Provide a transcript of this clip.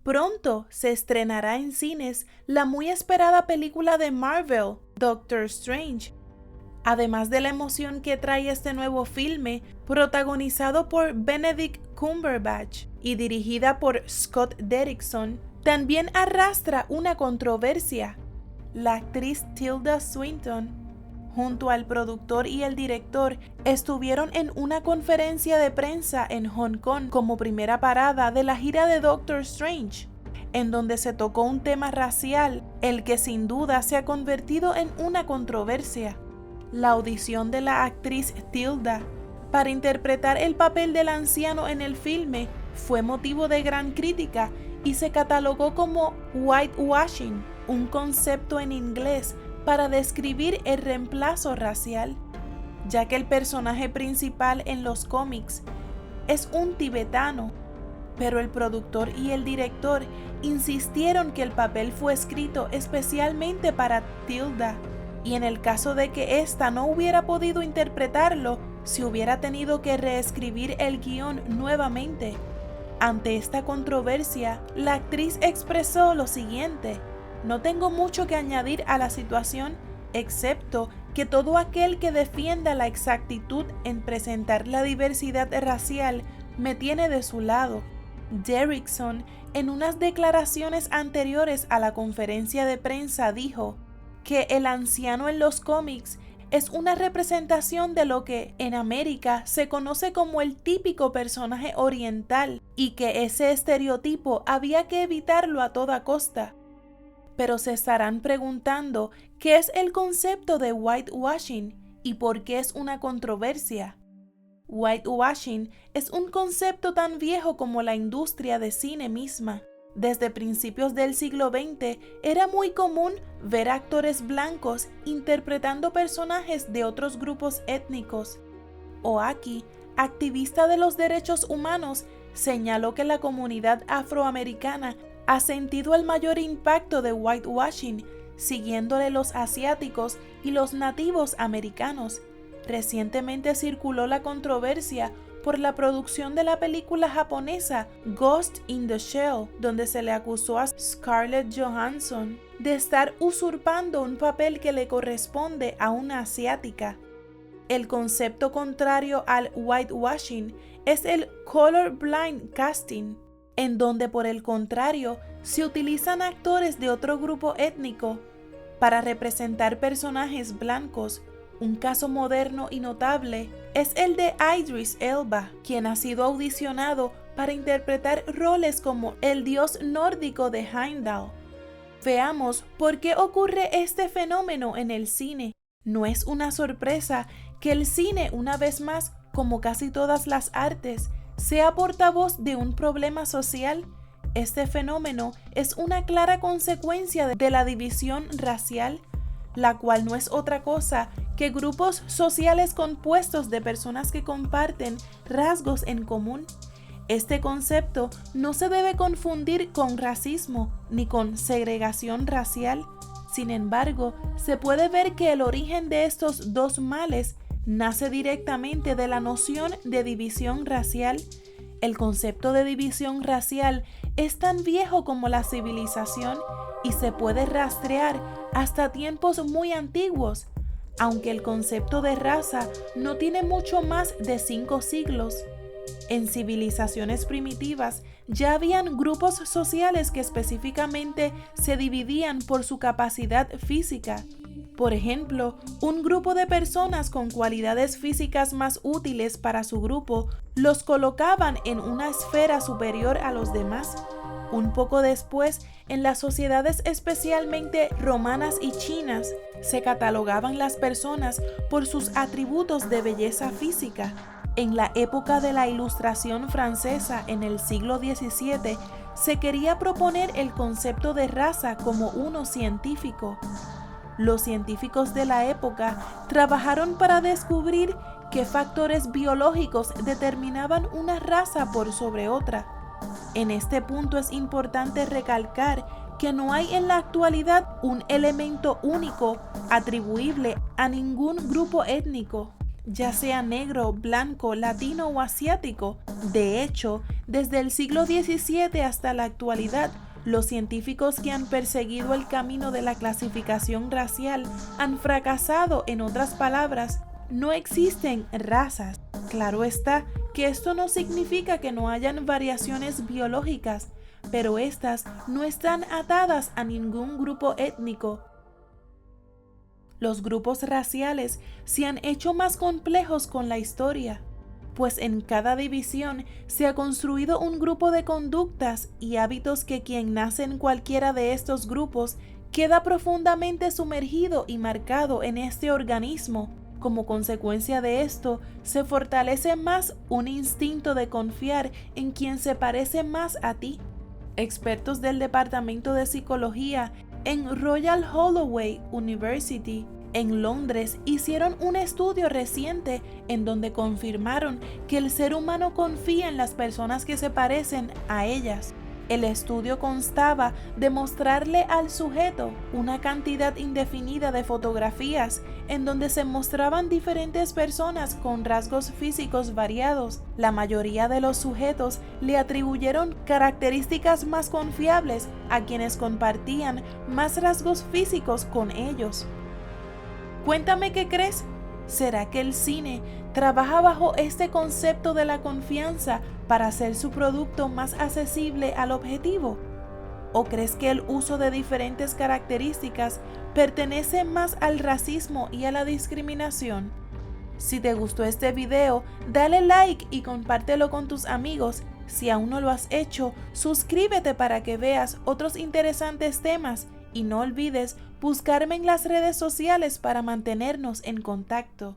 Pronto se estrenará en cines la muy esperada película de Marvel, Doctor Strange. Además de la emoción que trae este nuevo filme, protagonizado por Benedict Cumberbatch y dirigida por Scott Derrickson, también arrastra una controversia. La actriz Tilda Swinton, junto al productor y el director, estuvieron en una conferencia de prensa en Hong Kong como primera parada de la gira de Doctor Strange, en donde se tocó un tema racial, el que sin duda se ha convertido en una controversia. La audición de la actriz Tilda para interpretar el papel del anciano en el filme fue motivo de gran crítica y se catalogó como whitewashing, un concepto en inglés para describir el reemplazo racial, ya que el personaje principal en los cómics es un tibetano, pero el productor y el director insistieron que el papel fue escrito especialmente para Tilda, y en el caso de que ésta no hubiera podido interpretarlo, se hubiera tenido que reescribir el guión nuevamente. Ante esta controversia, la actriz expresó lo siguiente: "No tengo mucho que añadir a la situación, excepto que todo aquel que defienda la exactitud en presentar la diversidad racial me tiene de su lado". Derrickson, en unas declaraciones anteriores a la conferencia de prensa, dijo que el anciano en los cómics es una representación de lo que en América se conoce como el típico personaje oriental y que ese estereotipo había que evitarlo a toda costa. Pero se estarán preguntando qué es el concepto de whitewashing y por qué es una controversia. Whitewashing es un concepto tan viejo como la industria de cine misma. Desde principios del siglo XX era muy común ver actores blancos interpretando personajes de otros grupos étnicos. Oaki, activista de los derechos humanos, señaló que la comunidad afroamericana ha sentido el mayor impacto de whitewashing, siguiéndole los asiáticos y los nativos americanos. Recientemente circuló la controversia por la producción de la película japonesa Ghost in the Shell, donde se le acusó a Scarlett Johansson de estar usurpando un papel que le corresponde a una asiática. El concepto contrario al whitewashing es el colorblind casting, en donde por el contrario se utilizan actores de otro grupo étnico para representar personajes blancos. Un caso moderno y notable es el de Idris Elba, quien ha sido audicionado para interpretar roles como el dios nórdico de Heimdall. Veamos por qué ocurre este fenómeno en el cine. No es una sorpresa que el cine, una vez más, como casi todas las artes, sea portavoz de un problema social. Este fenómeno es una clara consecuencia de la división racial, la cual no es otra cosa que grupos sociales compuestos de personas que comparten rasgos en común. Este concepto no se debe confundir con racismo ni con segregación racial. Sin embargo, se puede ver que el origen de estos dos males nace directamente de la noción de división racial. El concepto de división racial es tan viejo como la civilización y se puede rastrear hasta tiempos muy antiguos, aunque el concepto de raza no tiene mucho más de 5 siglos. En civilizaciones primitivas ya habían grupos sociales que específicamente se dividían por su capacidad física. Por ejemplo, un grupo de personas con cualidades físicas más útiles para su grupo los colocaban en una esfera superior a los demás. Un poco después, en las sociedades especialmente romanas y chinas, se catalogaban las personas por sus atributos de belleza física. En la época de la Ilustración francesa, en el siglo XVII, se quería proponer el concepto de raza como uno científico. Los científicos de la época trabajaron para descubrir qué factores biológicos determinaban una raza por sobre otra. En este punto es importante recalcar que no hay en la actualidad un elemento único atribuible a ningún grupo étnico, ya sea negro, blanco, latino o asiático. De hecho, Desde el siglo XVII hasta la actualidad, los científicos que han perseguido el camino de la clasificación racial han fracasado. En otras palabras, no existen razas. Claro está que esto no significa que no hayan variaciones biológicas, pero estas no están atadas a ningún grupo étnico. Los grupos raciales se han hecho más complejos con la historia, pues en cada división se ha construido un grupo de conductas y hábitos que quien nace en cualquiera de estos grupos queda profundamente sumergido y marcado en este organismo. Como consecuencia de esto, se fortalece más un instinto de confiar en quien se parece más a ti. Expertos del Departamento de Psicología en Royal Holloway University en Londres hicieron un estudio reciente en donde confirmaron que el ser humano confía en las personas que se parecen a ellas. El estudio constaba de mostrarle al sujeto una cantidad indefinida de fotografías en donde se mostraban diferentes personas con rasgos físicos variados. La mayoría de los sujetos le atribuyeron características más confiables a quienes compartían más rasgos físicos con ellos. Cuéntame qué crees. ¿Será que el cine trabaja bajo este concepto de la confianza para hacer su producto más accesible al objetivo? ¿O crees que el uso de diferentes características pertenece más al racismo y a la discriminación? Si te gustó este video, dale like y compártelo con tus amigos. Si aún no lo has hecho, suscríbete para que veas otros interesantes temas. Y no olvides buscarme en las redes sociales para mantenernos en contacto.